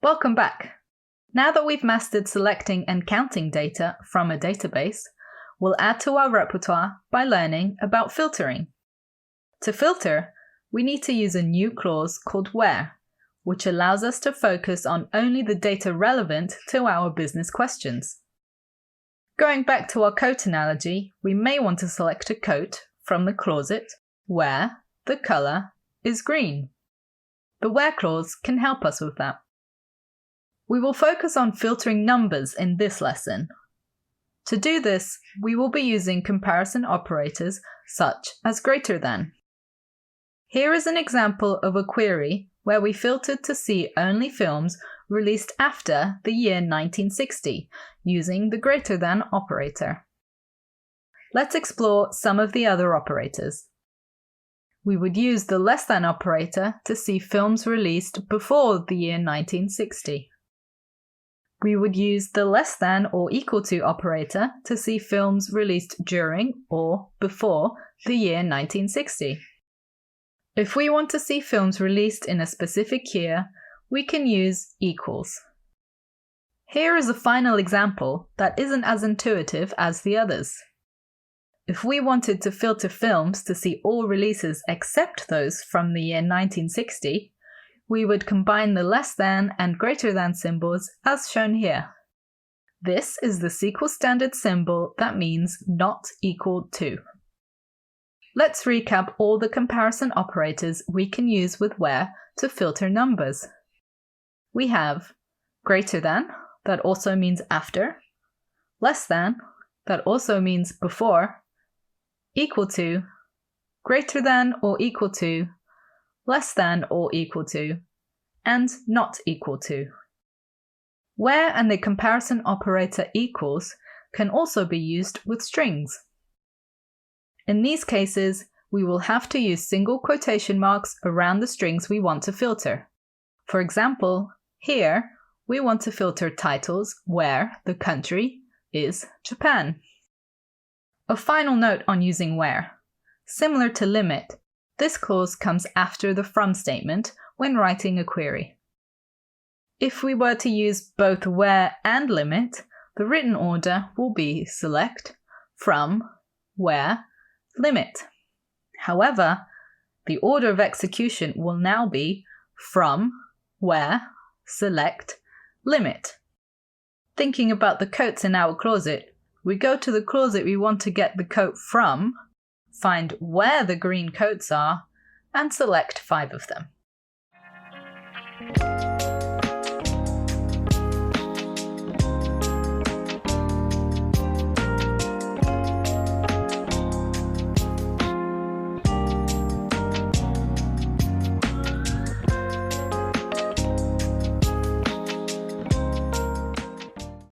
Welcome back! Now that we've mastered selecting and counting data from a database, we'll add to our repertoire by learning about filtering. To filter, we need to use a new clause called WHERE, which allows us to focus on only the data relevant to our business questions. Going back to our coat analogy, we may want to select a coat from the closet where the color is green. The WHERE clause can help us with that. We will focus on filtering numbers in this lesson. To do this, we will be using comparison operators such as greater than. Here is an example of a query where we filtered to see only films released after the year 1960 using the greater than operator. Let's explore some of the other operators. We would use the less than operator to see films released before the year 1960. We would use the less than or equal to operator to see films released during or before the year 1960. If we want to see films released in a specific year, we can use equals. Here is a final example that isn't as intuitive as the others. If we wanted to filter films to see all releases except those from the year 1960, we would combine the less than and greater than symbols as shown here. This is the SQL standard symbol that means not equal to. Let's recap all the comparison operators we can use with WHERE to filter numbers. We have greater than, that also means after, less than, that also means before, equal to, greater than or equal to, less than or equal to, and not equal to. WHERE and the comparison operator equals can also be used with strings. In these cases, we will have to use single quotation marks around the strings we want to filter. For example, here we want to filter titles where the country is Japan. A final note on using WHERE. Similar to limit, this clause comes after the from statement when writing a query. If we were to use both WHERE and limit, the written order will be select, from, WHERE, limit. However, the order of execution will now be from, WHERE, select, limit. Thinking about the coats in our closet, we go to the closet we want to get the coat from, find where the green coats are, and select 5 of them.